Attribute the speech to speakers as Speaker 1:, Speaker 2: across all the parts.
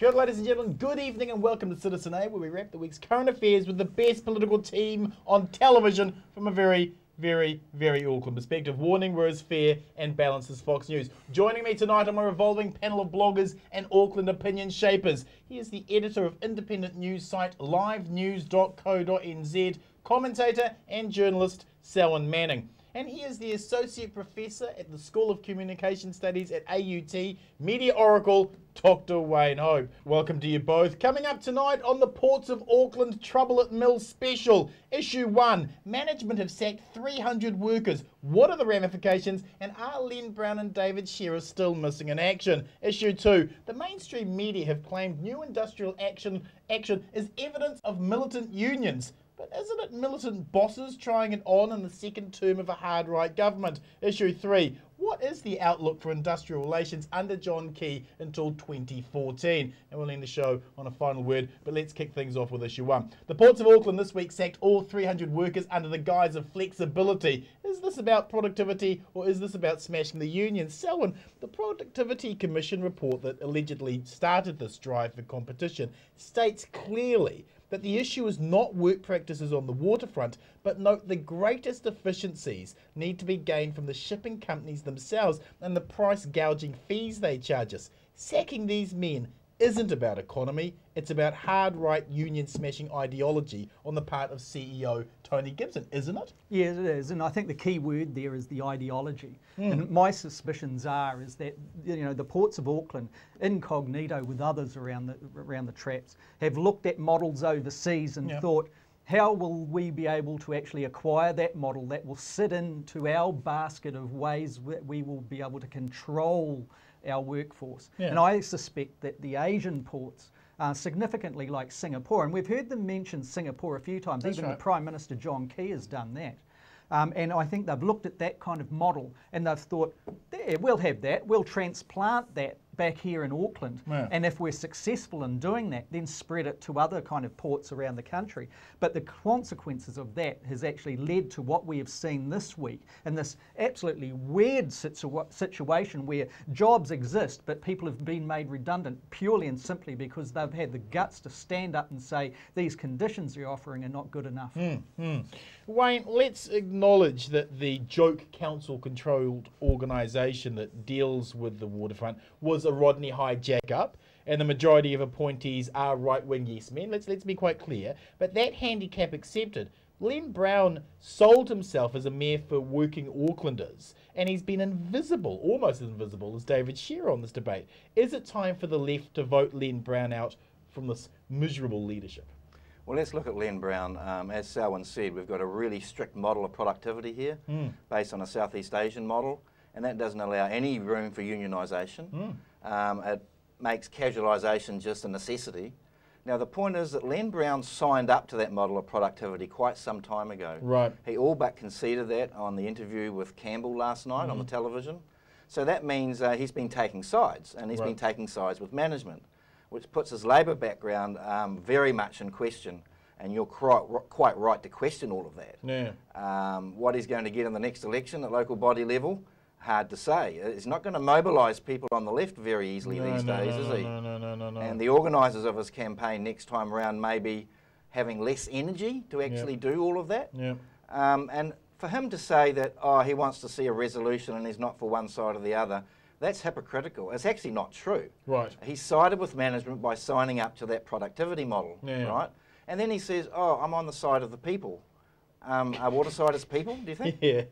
Speaker 1: Kia ora, ladies and gentlemen, good evening and welcome to Citizen A, where we wrap the week's current affairs with the best political team on television from a very Auckland perspective. Warning, we're as fair and balanced as Fox News. Joining me tonight on my revolving panel of bloggers and Auckland opinion shapers. He is the editor of independent news site livenews.co.nz, commentator and journalist Selwyn Manning. And he is the Associate Professor at the School of Communication Studies at AUT, Media Oracle, Dr. Wayne Hope. Welcome to you both. Coming up tonight on the Ports of Auckland Trouble at Mill Special. Issue 1, management have sacked 300 workers. What are the ramifications? And are Len Brown and David Shearer still missing in action? Issue 2, the mainstream media have claimed new industrial action is evidence of militant unions. But isn't it militant bosses trying it on in the second term of a hard right government? Issue 3, what is the outlook for industrial relations under John Key until 2014? And we'll end the show on a final word, but let's kick things off with issue 1. The Ports of Auckland this week sacked all 300 workers under the guise of flexibility. Is this about productivity or is this about smashing the unions? Selwyn, the Productivity Commission report that allegedly started this drive for competition states clearly that the issue is not work practices on the waterfront, but note the greatest efficiencies need to be gained from the shipping companies themselves and the price gouging fees they charge us. Sacking these men isn't about economy, it's about hard right union smashing ideology on the part of CEO Tony Gibson, isn't it?
Speaker 2: Yes, it is, and I think the key word there is the ideology. And my suspicions is that the Ports of Auckland, incognito with others around the traps, have looked at models overseas and thought, how will we be able to actually acquire that model that will sit into our basket of ways that we will be able to control our workforce? And I suspect that the Asian ports are significantly like Singapore, and we've heard them mention Singapore a few times. Even the Prime Minister John Key has done that. And I think they've looked at that kind of model and they've thought, yeah, we'll have that, we'll transplant that back here in Auckland, and if we're successful in doing that, then spread it to other kind of ports around the country. But the consequences of that has actually led to what we have seen this week, in this absolutely weird situation where jobs exist, but people have been made redundant purely and simply because they've had the guts to stand up and say, these conditions you're offering are not good enough.
Speaker 1: Wayne, let's acknowledge that the Joke Council-controlled organisation that deals with the waterfront was a Rodney hijack-up, and the majority of appointees are right-wing yes men. Let's be quite clear. But that handicap accepted, Len Brown sold himself as a mayor for working Aucklanders, and he's been invisible, almost as invisible as David Shearer on this debate. Is it time for the left to vote Len Brown out from this miserable leadership?
Speaker 3: Well, let's look at Len Brown. As Selwyn said, we've got a really strict model of productivity here, based on a Southeast Asian model, and that doesn't allow any room for unionisation. It makes casualisation just a necessity. Now, the point is that Len Brown signed up to that model of productivity quite some time ago.
Speaker 1: Right.
Speaker 3: He all but conceded that on the interview with Campbell last night on the television. So that means he's been taking sides, and he's been taking sides with management, which puts his Labour background very much in question. And you're quite right to question all of that. What he's going to get in the next election at local body level, hard to say. He's not going to mobilise people on the left very easily these days, is he?
Speaker 1: No.
Speaker 3: And the organisers of his campaign next time around may be having less energy to actually do all of that. And for him to say that, he wants to see a resolution and he's not for one side or the other, that's hypocritical. It's actually not true. He sided with management by signing up to that productivity model, right? And then he says, I'm on the side of the people. Are watersiders people, do you think?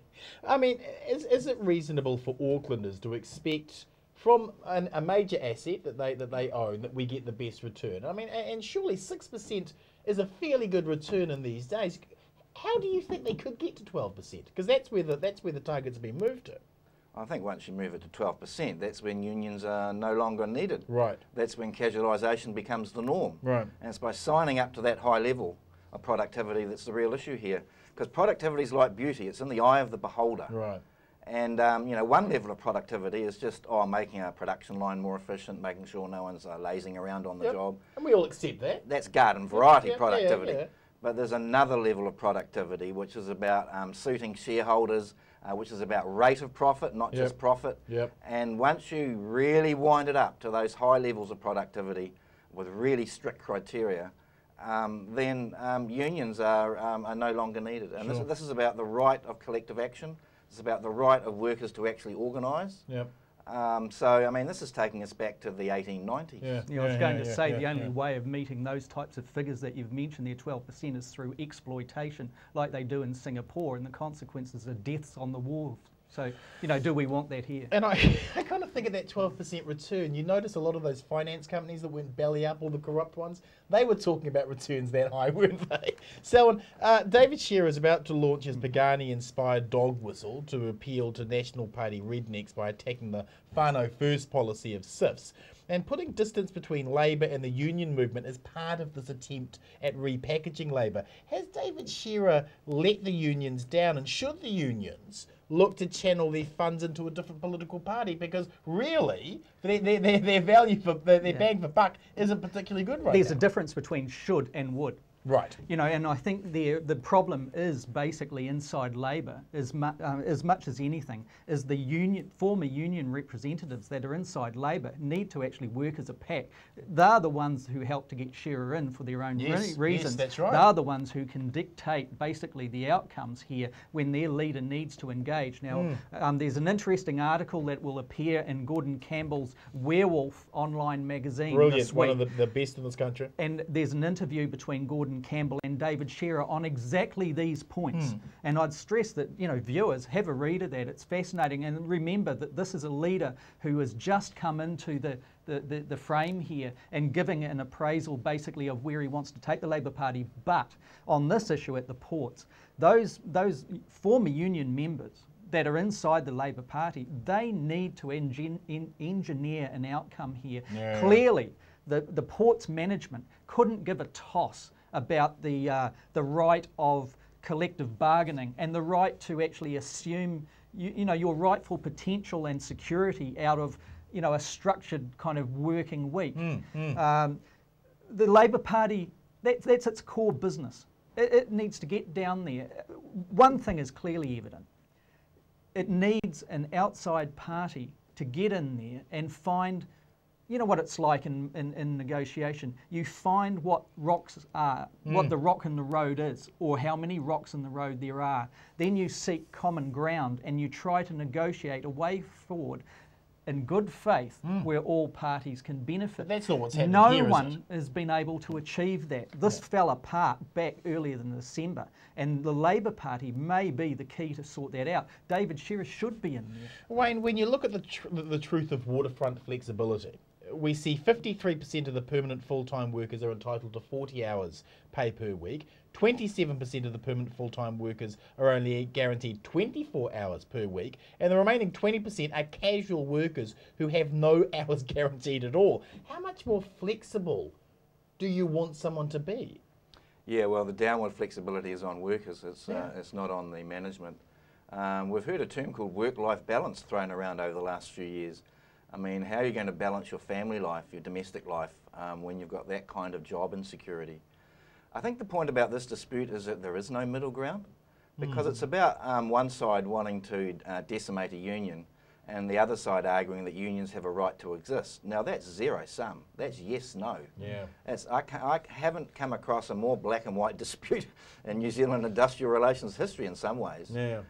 Speaker 1: I mean, is it reasonable for Aucklanders to expect from a major asset that they own that we get the best return? I mean, and surely 6% is a fairly good return in these days. How do you think they could get to 12%? Because that's where the target's been moved to.
Speaker 3: I think once you move it to 12%, that's when unions are no longer needed. That's when casualisation becomes the norm. And it's by signing up to that high level of productivity that's the real issue here. Because productivity is like beauty, it's in the eye of the beholder. And one level of productivity is just making a production line more efficient, making sure no one's lazing around on the job.
Speaker 1: And we all accept that.
Speaker 3: That's garden variety productivity. But there's another level of productivity which is about suiting shareholders, which is about rate of profit, not just profit. And once you really wind it up to those high levels of productivity, with really strict criteria, then unions are no longer needed. And
Speaker 1: Sure.
Speaker 3: this is about the right of collective action. It's about the right of workers to actually organise.
Speaker 1: Yep.
Speaker 3: So, I mean, this is taking us back to the 1890s.
Speaker 1: Yeah.
Speaker 2: I was going to say
Speaker 1: yeah,
Speaker 2: the only way of meeting those types of figures that you've mentioned there, 12%, is through exploitation, like they do in Singapore, and the consequences are deaths on the wharf. So, you know, do we want that here?
Speaker 1: And I kind of think of that 12% return. You notice a lot of those finance companies that went belly up, all the corrupt ones, they were talking about returns that high, weren't they? Selwyn, David Shearer is about to launch his Pagani-inspired dog whistle to appeal to National Party rednecks by attacking the whānau first policy of SIFs. And putting distance between Labour and the union movement is part of this attempt at repackaging Labour. Has David Shearer let the unions down, and should the unions look to channel their funds into a different political party? Because really, their value for their bang for buck isn't particularly good right
Speaker 2: There's
Speaker 1: now.
Speaker 2: a difference between should and would.
Speaker 1: Right.
Speaker 2: You know, and I think the problem is basically inside Labour, as much as anything, is the former union representatives that are inside Labour need to actually work as a pack. They're the ones who help to get Shearer in for their own reasons.
Speaker 1: Yes, that's right.
Speaker 2: They're the ones who can dictate basically the outcomes here when their leader needs to engage. Now, there's an interesting article that will appear in Gordon Campbell's Werewolf online magazine
Speaker 1: Brilliant.
Speaker 2: this
Speaker 1: One
Speaker 2: week.
Speaker 1: of the best in this country.
Speaker 2: And there's an interview between Gordon Campbell and David Shearer on exactly these points. And I'd stress that, you know, viewers have a read of that. It's fascinating. And remember that this is a leader who has just come into the frame here and giving an appraisal basically of where he wants to take the Labour Party. But on this issue at the ports, those former union members that are inside the Labour Party, they need to engineer an outcome here.
Speaker 1: Yeah.
Speaker 2: Clearly, the ports management couldn't give a toss about the right of collective bargaining and the right to actually assume you know, your rightful potential and security out of, you know, a structured kind of working week. The Labour Party, that's its core business. It needs to get down there. One thing is clearly evident. It needs an outside party to get in there and find, you know what it's like in negotiation. You find what rocks are, what the rock in the road is, or how many rocks in the road there are. Then you seek common ground and you try to negotiate a way forward in good faith where all parties can benefit.
Speaker 1: But that's not what's happening
Speaker 2: No
Speaker 1: here, is
Speaker 2: one has been able to achieve that. This fell apart back earlier than December, and the Labour Party may be the key to sort that out. David Shearer should be in there.
Speaker 1: Wayne, when you look at the truth of waterfront flexibility, we see 53% of the permanent full-time workers are entitled to 40 hours pay per week. 27% of the permanent full-time workers are only guaranteed 24 hours per week, and the remaining 20% are casual workers who have no hours guaranteed at all. How much more flexible do you want someone to be?
Speaker 3: Yeah, well, the downward flexibility is on workers. It's not on the management. We've heard a term called work-life balance thrown around over the last few years. I mean, how are you going to balance your family life, your domestic life, when you've got that kind of job insecurity? I think the point about this dispute is that there is no middle ground, because it's about one side wanting to decimate a union and the other side arguing that unions have a right to exist. Now that's zero sum. That's yes, no.
Speaker 1: Yeah.
Speaker 3: I haven't come across a more black and white dispute in New Zealand industrial relations history in some ways.
Speaker 1: Yeah.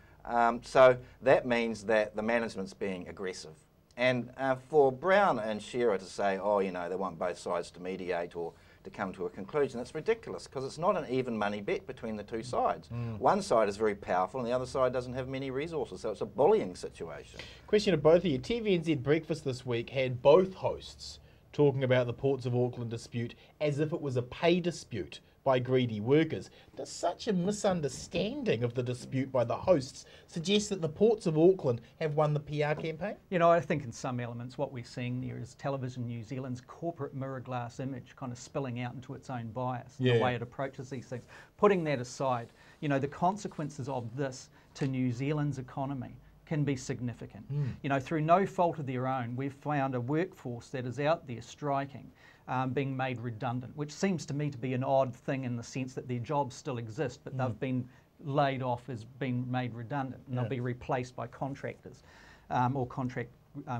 Speaker 3: So that means that the management's being aggressive. And for Brown and Shearer to say, oh, you know, they want both sides to mediate or to come to a conclusion, it's ridiculous, because it's not an even money bet between the two sides. One side is very powerful and the other side doesn't have many resources, so it's a bullying situation.
Speaker 1: Question to both of you. TVNZ Breakfast this week had both hosts talking about the Ports of Auckland dispute as if it was a pay dispute by greedy workers. Does such a misunderstanding of the dispute by the hosts suggest that the Ports of Auckland have won the PR campaign?
Speaker 2: You know, I think in some elements what we're seeing there is Television New Zealand's corporate mirror glass image kind of spilling out into its own bias, the way it approaches these things. Putting that aside, you know, the consequences of this to New Zealand's economy can be significant. You know, through no fault of their own, we've found a workforce that is out there striking, being made redundant, which seems to me to be an odd thing in the sense that their jobs still exist, but they've been laid off as being made redundant, and they'll be replaced by contractors or contract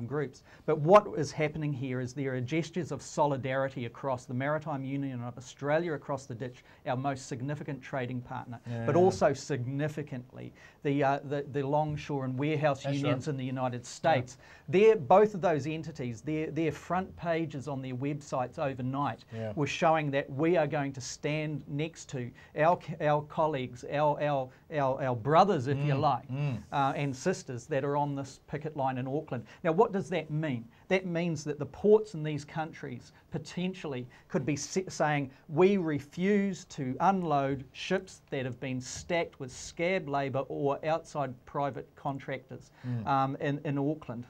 Speaker 2: groups. But what is happening here is there are gestures of solidarity across the Maritime Union of Australia, across the ditch, our most significant trading partner, but also significantly the longshore and warehouse unions in the United States. Both of those entities, their front pages on their websites overnight were showing that we are going to stand next to our colleagues, our brothers, if you like, and sisters that are on this picket line in Auckland. Now, what does that mean? That means that the ports in these countries potentially could be saying, we refuse to unload ships that have been stacked with scab labour or outside private contractors in Auckland.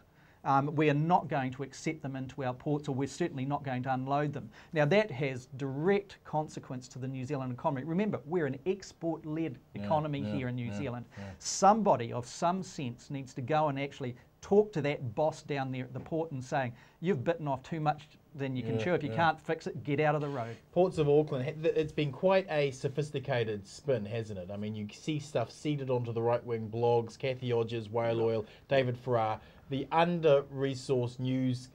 Speaker 2: We are not going to accept them into our ports, or we're certainly not going to unload them. Now, that has direct consequence to the New Zealand economy. Remember, we're an export-led economy here in New Zealand. Somebody of some sense needs to go and actually talk to that boss down there at the port and saying, you've bitten off too much than you can chew. If you can't fix it, get out of the road.
Speaker 1: Ports of Auckland, it's been quite a sophisticated spin, hasn't it? I mean, you see stuff seeded onto the right-wing blogs, Kathy Odgers, Whale Oil, David Farrar, the under-resourced news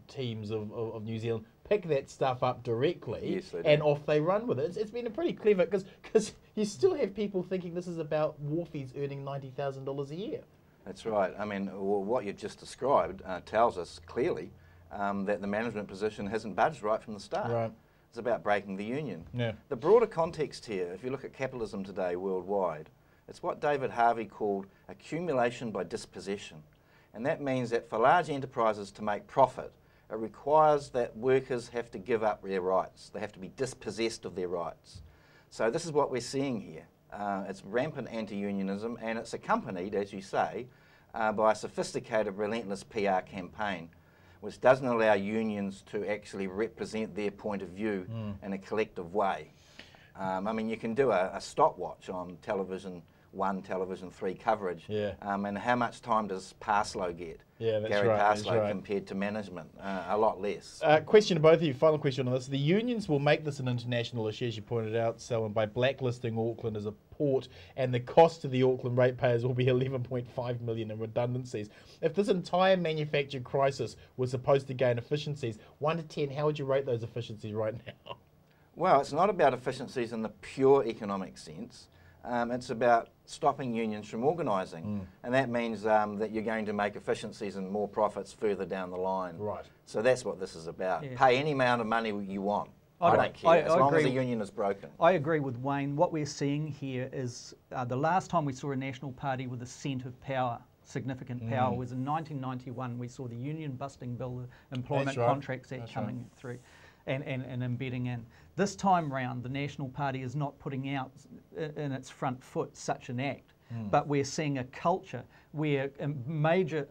Speaker 1: teams of New Zealand pick that stuff up directly and off they run with it. It's been a pretty clever, because you still have people thinking this is about wharfies earning $90,000 a year.
Speaker 3: That's right. I mean, what you've just described tells us clearly that the management position hasn't budged right from the start.
Speaker 1: Right.
Speaker 3: It's about breaking the union.
Speaker 1: Yeah.
Speaker 3: The broader context here, if you look at capitalism today worldwide, it's what David Harvey called accumulation by dispossession. And that means that for large enterprises to make profit, it requires that workers have to give up their rights. They have to be dispossessed of their rights. So this is what we're seeing here. It's rampant anti-unionism, and it's accompanied, as you say, by a sophisticated, relentless PR campaign, which doesn't allow unions to actually represent their point of view in a collective way. I mean, you can do a stopwatch on Television 1, Television 3 coverage, and how much time does Parslow get? Gary Parslow compared to management? A lot less.
Speaker 1: Question to both of you, final question on this. The unions will make this an international issue, as you pointed out, Selwyn, by blacklisting Auckland as a port, and the cost to the Auckland ratepayers will be $11.5 million in redundancies. If this entire manufactured crisis was supposed to gain efficiencies, 1 to 10, how would you rate those efficiencies right now?
Speaker 3: Well, it's not about efficiencies in the pure economic sense. It's about stopping unions from organising, and that means that you're going to make efficiencies and more profits further down the line.
Speaker 1: Right.
Speaker 3: So that's what this is about. Pay any amount of money you want. I don't care, as long as the union is broken.
Speaker 2: I agree with Wayne. What we're seeing here is the last time we saw a national party with a scent of power, significant power, was in 1991. We saw the union busting bill, the Employment Contracts Act coming through and embedding in. This time round, the National Party is not putting out in its front foot such an act, but we're seeing a culture where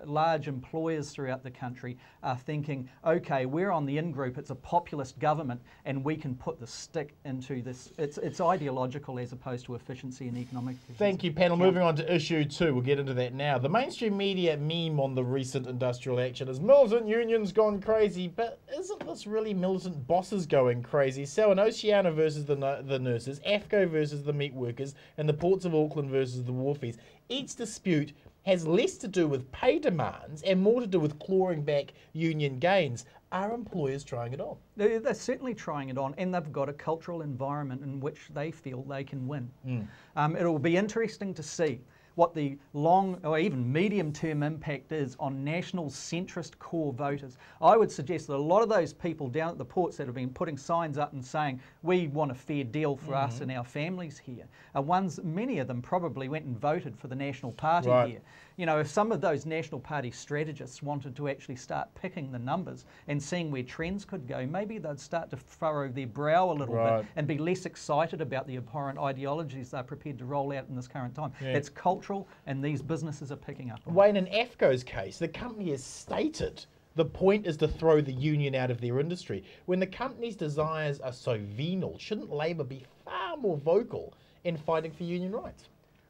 Speaker 2: large employers throughout the country are thinking, okay, we're on the in-group, it's a populist government, and we can put the stick into this. It's ideological as opposed to efficiency and economic efficiency.
Speaker 1: Thank you, panel. Moving on to issue 2, we'll get into that now. The mainstream media meme on the recent industrial action is militant unions gone crazy, but isn't this really militant bosses going crazy? So in Oceania versus the nurses, AFCO versus the meat workers, and the Ports of Auckland versus the wharfies, each dispute has less to do with pay demands and more to do with clawing back union gains. Are employers trying it on?
Speaker 2: They're certainly trying it on, and they've got a cultural environment in which they feel they can win. It will be interesting to see what the long or even medium-term impact is on national centrist core voters. I would suggest that a lot of those people down at the ports that have been putting signs up and saying, we want a fair deal for us and our families here, are ones, many of them probably went and voted for the National Party here. You know, if some of those National Party strategists wanted to actually start picking the numbers and seeing where trends could go, maybe they'd start to furrow their brow a little bit and be less excited about the abhorrent ideologies they're prepared to roll out in this current time. It's cultural, and these businesses are picking up on it.
Speaker 1: Wayne, in AFCO's case, the company has stated the point is to throw the union out of their industry. When the company's desires are so venal, shouldn't Labor be far more vocal in fighting for union rights?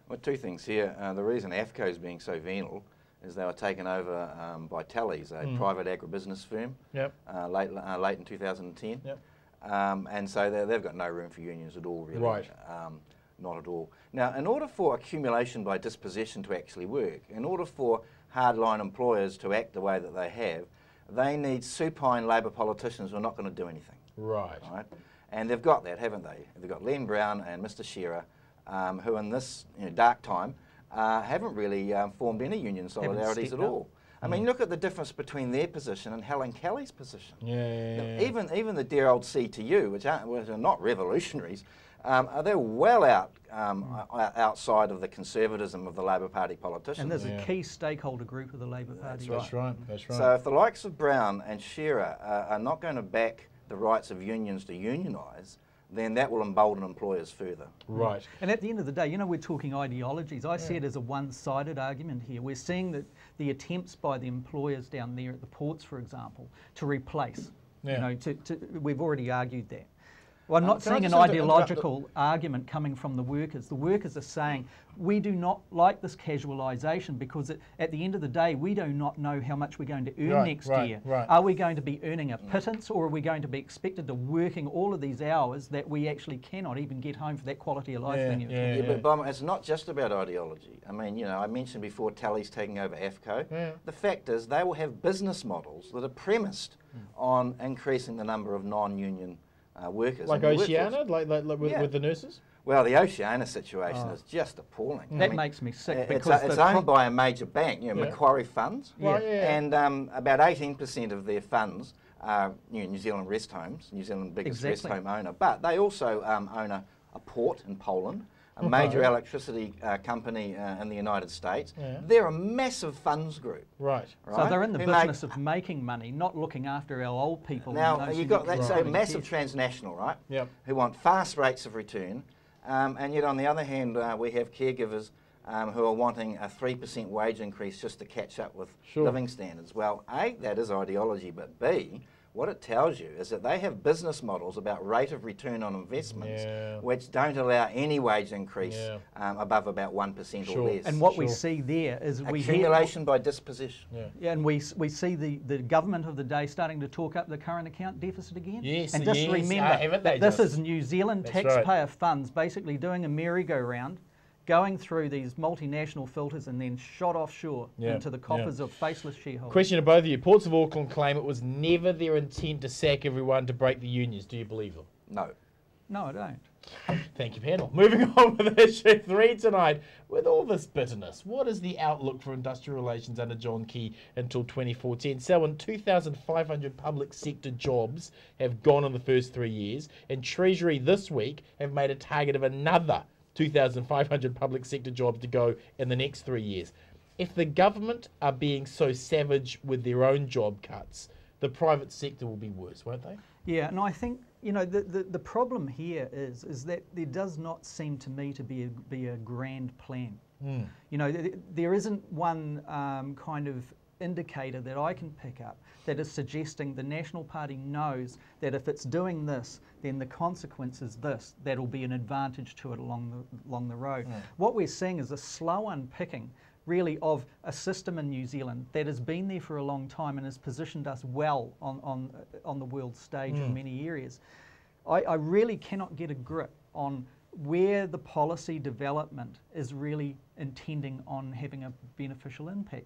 Speaker 3: Well, 2 things here. The reason AFCO is being so venal is they were taken over by Talley's, a private agribusiness firm, late in 2010. And so they've got no room for unions at all, really. Not at all. Now, in order for accumulation by dispossession to actually work, in order for hardline employers to act the way that they have, they need supine Labor politicians who are not going to do anything.
Speaker 1: Right.
Speaker 3: Right? And they've got that, haven't they? They've got Len Brown and Mr Shearer, who in this dark time haven't really formed any union solidarities at all. I mean, look at the difference between their position and Helen Kelly's position.
Speaker 1: Yeah.
Speaker 3: Even the dear old CTU, which are not revolutionaries, they're well outside of the conservatism of the Labor Party politicians.
Speaker 2: And there's a key stakeholder group of the Labor Party.
Speaker 1: That's right. That's right.
Speaker 3: So if the likes of Brown and Shearer are not going to back the rights of unions to unionise, then that will embolden employers further.
Speaker 1: Right.
Speaker 2: And at the end of the day, you know, we're talking ideologies. I see it as a one-sided argument here. We're seeing that the attempts by the employers down there at the ports, for example, to replace, you know, we've already argued that. Well, I'm not seeing an ideological argument coming from the workers. The workers are saying, we do not like this casualisation because at the end of the day, we do not know how much we're going to earn next year.
Speaker 1: Right.
Speaker 2: Are we going to be earning a pittance, or are we going to be expected to working all of these hours that we actually cannot even get home for that quality of life thing?
Speaker 3: But Bob, it's not just about ideology. I mean, you know, I mentioned before Tally's taking over AFCO. The fact is they will have business models that are premised on increasing the number of non-union workers.
Speaker 1: Like Oceania, like with the nurses?
Speaker 3: Well, the Oceania situation is just appalling.
Speaker 2: That makes me sick.
Speaker 3: Because it's owned by a major bank, you know, Macquarie Funds, and about 18% of their funds are New Zealand rest homes, New Zealand's biggest rest home owner. But they also own a port in Poland, a major electricity company in the United States. They're a massive funds group.
Speaker 1: Right.
Speaker 2: So they're in the business of making money, not looking after our old people.
Speaker 3: Now, you've got that's a massive transnational, right?
Speaker 1: Yep.
Speaker 3: Who want fast rates of return. And yet, on the other hand, we have caregivers who are wanting a 3% wage increase just to catch up with living standards. Well, A, that is ideology, but B, what it tells you is that they have business models about rate of return on investments which don't allow any wage increase above about 1% or less.
Speaker 2: And what we see there is
Speaker 3: accumulation by disposition.
Speaker 2: And we see the government of the day starting to talk up the current account deficit again.
Speaker 1: Yes,
Speaker 2: and just remember that this is New Zealand taxpayer funds basically doing a merry-go-round, going through these multinational filters and then shot offshore into the coffers of faceless shareholders.
Speaker 1: Question to both of you. Ports of Auckland claim it was never their intent to sack everyone to break the unions. Do you believe them?
Speaker 3: No.
Speaker 2: No, I don't.
Speaker 1: Thank you, panel. Moving on with issue 3 tonight. With all this bitterness, what is the outlook for industrial relations under John Key until 2014? Selwyn, 2,500 public sector jobs have gone in the first 3 years, and Treasury this week have made a target of another 2,500 public sector jobs to go in the next 3 years. If the government are being so savage with their own job cuts, the private sector will be worse, won't they?
Speaker 2: Yeah, and I think, you know, the problem here is that there does not seem to me to be a grand plan. You know, there isn't one kind of indicator that I can pick up that is suggesting the National Party knows that if it's doing this, then the consequence is this. That'll be an advantage to it along the road. What we're seeing is a slow unpicking, really, of a system in New Zealand that has been there for a long time and has positioned us well on the world stage in many areas. I really cannot get a grip on where the policy development is really intending on having a beneficial impact.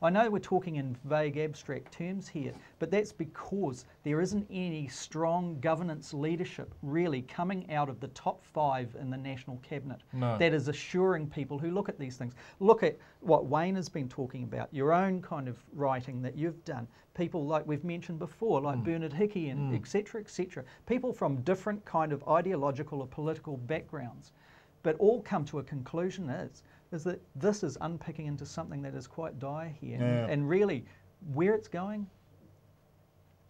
Speaker 2: I know we're talking in vague abstract terms here, but that's because there isn't any strong governance leadership really coming out of the top 5 in the National Cabinet that is assuring people who look at these things. Look at what Wayne has been talking about, your own kind of writing that you've done, people like we've mentioned before, like Bernard Hickey and et cetera, people from different kind of ideological or political backgrounds, but all come to a conclusion is that this is unpicking into something that is quite dire here. And really, where it's going,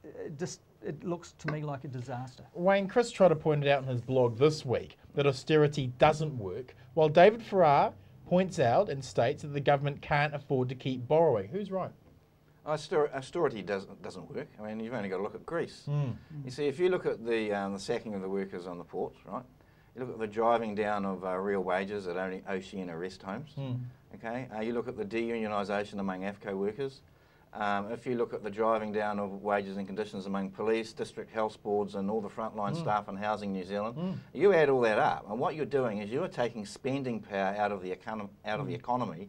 Speaker 2: it looks to me like a disaster.
Speaker 1: Wayne, Chris Trotter pointed out in his blog this week that austerity doesn't work, while David Farrar points out and states that the government can't afford to keep borrowing. Who's right?
Speaker 3: Austerity doesn't work. I mean, you've only got to look at Greece. You see, if you look at the sacking of the workers on the ports, right? You look at the driving down of real wages at only Oceania rest homes. Okay, you look at the deunionisation among AFCO workers. If you look at the driving down of wages and conditions among police, district health boards and all the frontline staff in Housing New Zealand, you add all that up and what you're doing is you're taking spending power out of the economy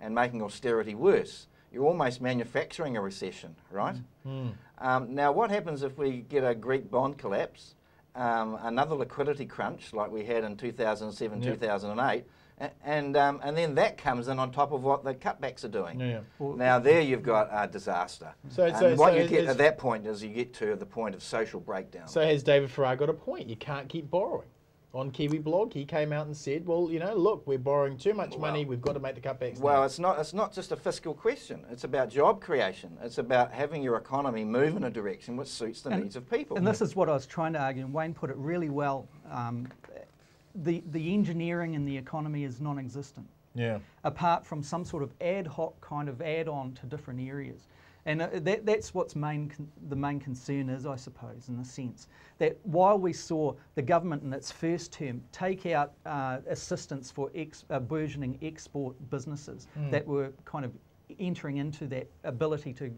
Speaker 3: and making austerity worse. You're almost manufacturing a recession, right? Now what happens if we get a Greek bond collapse, another liquidity crunch like we had in 2007, 2008, and then that comes in on top of what the cutbacks are doing. Now there you've got a disaster. What you get at that point is you get to the point of social breakdown.
Speaker 1: So has David Farrar got a point? You can't keep borrowing. On Kiwi Blog, he came out and said, well, you know, look, we're borrowing too much money, we've got to make the cutbacks
Speaker 3: Well,
Speaker 1: now.
Speaker 3: it's not just a fiscal question. It's about job creation. It's about having your economy move in a direction which suits the needs of people.
Speaker 2: And this is what I was trying to argue, and Wayne put it really well. The engineering in the economy is non-existent. Apart from some sort of ad hoc kind of add-on to different areas. And that's what's the main concern is, I suppose, in the sense that while we saw the government in its first term take out assistance for burgeoning export businesses that were kind of entering into that ability to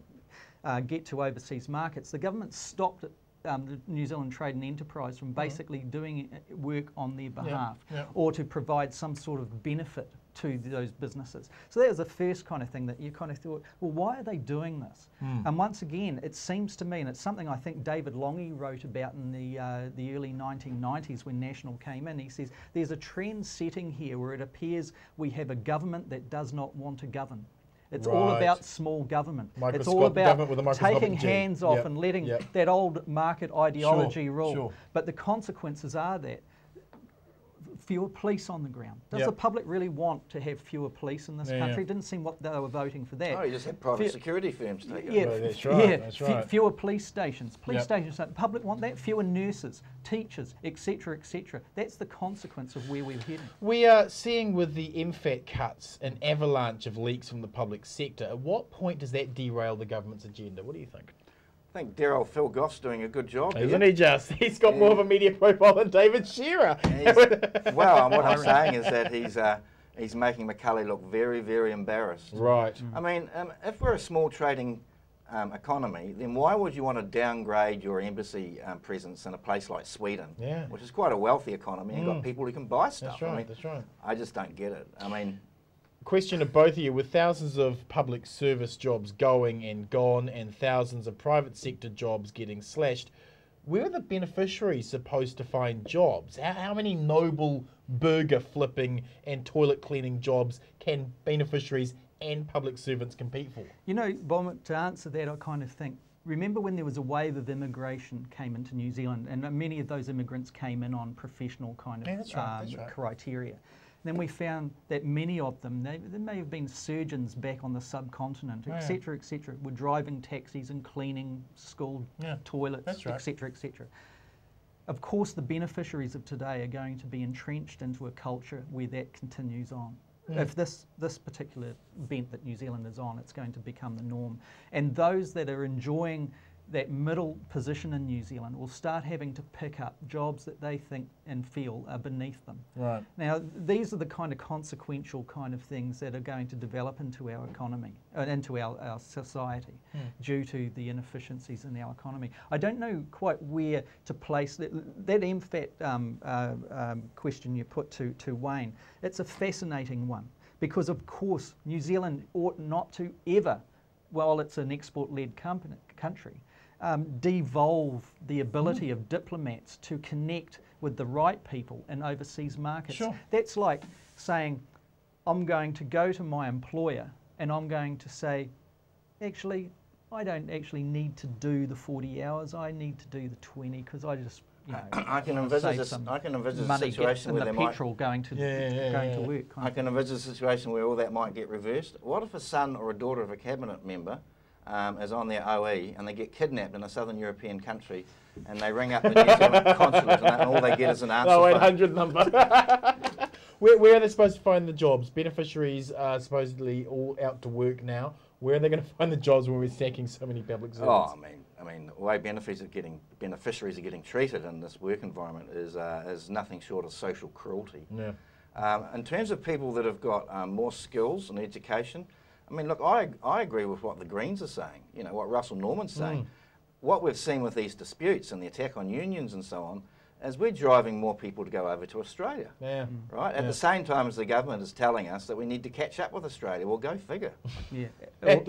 Speaker 2: get to overseas markets, the government stopped the New Zealand Trade and Enterprise from basically doing work on their behalf or to provide some sort of benefit to those businesses. So that was the first kind of thing that you kind of thought, well, why are they doing this? And once again, it seems to me, and it's something I think David Longy wrote about in the early 1990s when National came in, he says, there's a trend setting here where it appears we have a government that does not want to govern. It's all about small government. It's all about taking hands off and letting that old market ideology rule. But the consequences are that fewer police on the ground. Does the public really want to have fewer police in this country? It didn't seem what they were voting for that.
Speaker 3: Oh, you just have private security firms take it.
Speaker 1: Well, that's right. That's right.
Speaker 2: Fewer police stations. Stations. The public want that. Fewer nurses, teachers, etc., etc. That's the consequence of where we're heading.
Speaker 1: We are seeing with the MFAT cuts an avalanche of leaks from the public sector. At what point does that derail the government's agenda? What do you think?
Speaker 3: I think Daryl Phil Goff's doing a good job.
Speaker 1: Isn't he just? He's got more of a media profile than David Shearer.
Speaker 3: Well, what I'm saying is that he's making Macaulay look very, very embarrassed.
Speaker 1: Right.
Speaker 3: I mean, if we're a small trading economy, then why would you want to downgrade your embassy presence in a place like Sweden, which is quite a wealthy economy and got people who can buy stuff?
Speaker 1: That's right, that's right.
Speaker 3: I just don't get it. I mean,
Speaker 1: question to both of you, with thousands of public service jobs going and gone and thousands of private sector jobs getting slashed, where are the beneficiaries supposed to find jobs? How many noble burger flipping and toilet cleaning jobs can beneficiaries and public servants compete for?
Speaker 2: You know, Bob, to answer that, I kind of think, remember when there was a wave of immigration came into New Zealand, and many of those immigrants came in on professional kind of criteria. Then we found that many of them, there may have been surgeons back on the subcontinent, etc., etc., were driving taxis and cleaning school toilets, etc., etc. Of course, the beneficiaries of today are going to be entrenched into a culture where that continues on. If this particular bent that New Zealand is on, it's going to become the norm. And those that are enjoying that middle position in New Zealand will start having to pick up jobs that they think and feel are beneath them.
Speaker 1: Right.
Speaker 2: Now, these are the kind of consequential kind of things that are going to develop into our economy, into our society, due to the inefficiencies in our economy. I don't know quite where to place that MFAT question you put to Wayne. It's a fascinating one because, of course, New Zealand ought not to ever, while it's an export-led country, devolve the ability of diplomats to connect with the right people in overseas markets. That's like saying, I'm going to go to my employer and I'm going to say, actually, I don't actually need to do the 40 hours, I need to do the 20 because I just, you know,
Speaker 3: I can envisage a situation where they might
Speaker 2: going to work.
Speaker 3: I can envisage a situation where all that might get reversed. What if a son or a daughter of a cabinet member is on their OE and they get kidnapped in a southern European country and they ring up the New Zealand consulate and all they get is an answer phone?
Speaker 1: 0800 number. Where are they supposed to find the jobs? Beneficiaries are supposedly all out to work now. Where are they going to find the jobs when we're sacking so many public servants?
Speaker 3: Oh, I mean, the way beneficiaries are getting treated in this work environment is nothing short of social cruelty. In terms of people that have got more skills and education, I mean, look, I agree with what the Greens are saying, you know, what Russell Norman's saying. What we've seen with these disputes and the attack on unions and so on is we're driving more people to go over to Australia.
Speaker 1: Yeah.
Speaker 3: Right? At the same time as the government is telling us that we need to catch up with Australia. Well, go figure.
Speaker 2: Yeah.
Speaker 1: And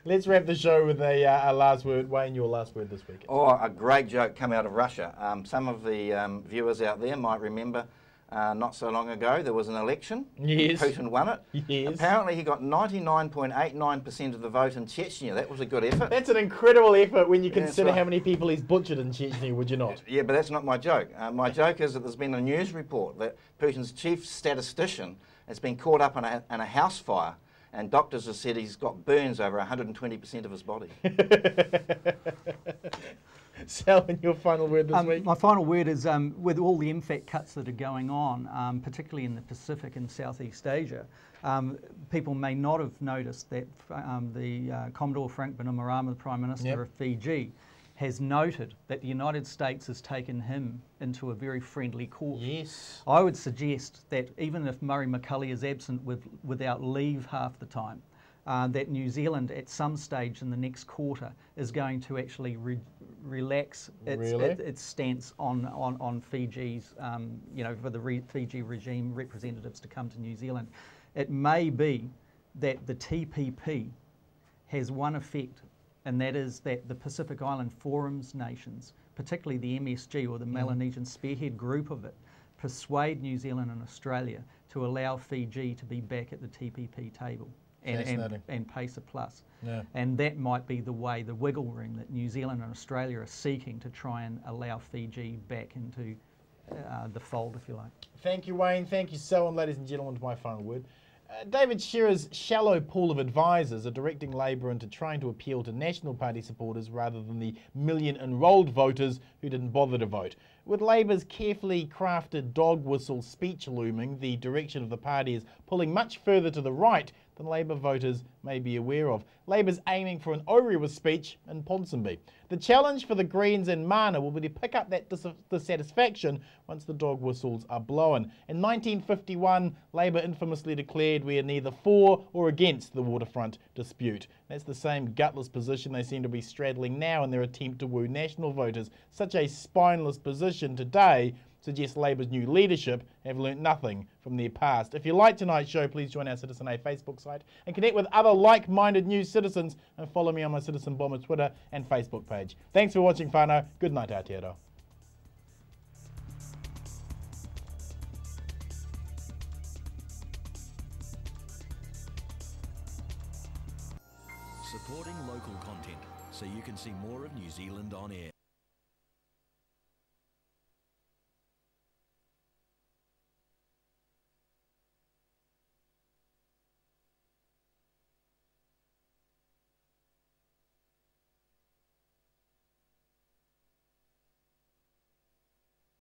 Speaker 1: let's wrap the show with a last word. Wayne, your last word this week.
Speaker 3: Oh, a great joke come out of Russia. Some of the viewers out there might remember not so long ago there was an election.
Speaker 1: Yes.
Speaker 3: Putin won it.
Speaker 1: Yes.
Speaker 3: Apparently he got 99.89% of the vote in Chechnya. That was a good effort.
Speaker 1: That's an incredible effort when you consider
Speaker 3: right.
Speaker 1: how many people he's butchered in Chechnya, would you not?
Speaker 3: Yeah, but that's not my joke. My joke is that there's been a news report that Putin's chief statistician has been caught up in a house fire, and doctors have said he's got burns over 120% of his body.
Speaker 1: Sal, and your final word this week?
Speaker 2: My final word is with all the MFAT cuts that are going on, particularly in the Pacific and Southeast Asia, people may not have noticed that the Commodore Frank Bainimarama, the Prime Minister of Fiji, has noted that the United States has taken him into a very friendly court.
Speaker 1: Yes.
Speaker 2: I would suggest that even if Murray McCully is absent without leave half the time, that New Zealand at some stage in the next quarter is going to actually relax its stance on Fiji's, for the Fiji regime representatives to come to New Zealand. It may be that the TPP has one effect, and that is that the Pacific Island Forum's nations, particularly the MSG or the Melanesian Spearhead group of it, persuade New Zealand and Australia to allow Fiji to be back at the TPP table. And PACER Plus. Yeah. And that might be the way, the wiggle room that New Zealand and Australia are seeking to try and allow Fiji back into the fold, if you like.
Speaker 1: Thank you, Wayne. Thank you, Selwyn. Ladies and gentlemen, to my final word. David Shearer's shallow pool of advisors are directing Labour into trying to appeal to National Party supporters rather than the million enrolled voters who didn't bother to vote. With Labour's carefully crafted dog whistle speech looming, the direction of the party is pulling much further to the right than Labour voters may be aware of. Labour's aiming for an Orewa speech in Ponsonby. The challenge for the Greens and Mana will be to pick up that dissatisfaction once the dog whistles are blown. In 1951, Labour infamously declared we are neither for or against the waterfront dispute. That's the same gutless position they seem to be straddling now in their attempt to woo national voters. Such a spineless position today suggests Labour's new leadership have learnt nothing from their past. If you like tonight's show, please join our Citizen A Facebook site and connect with other like-minded news citizens, and follow me on my Citizen Bomber Twitter and Facebook page. Thanks for watching, whānau. Good night, Aotearoa.
Speaker 4: Supporting local content so you can see more of New Zealand on air.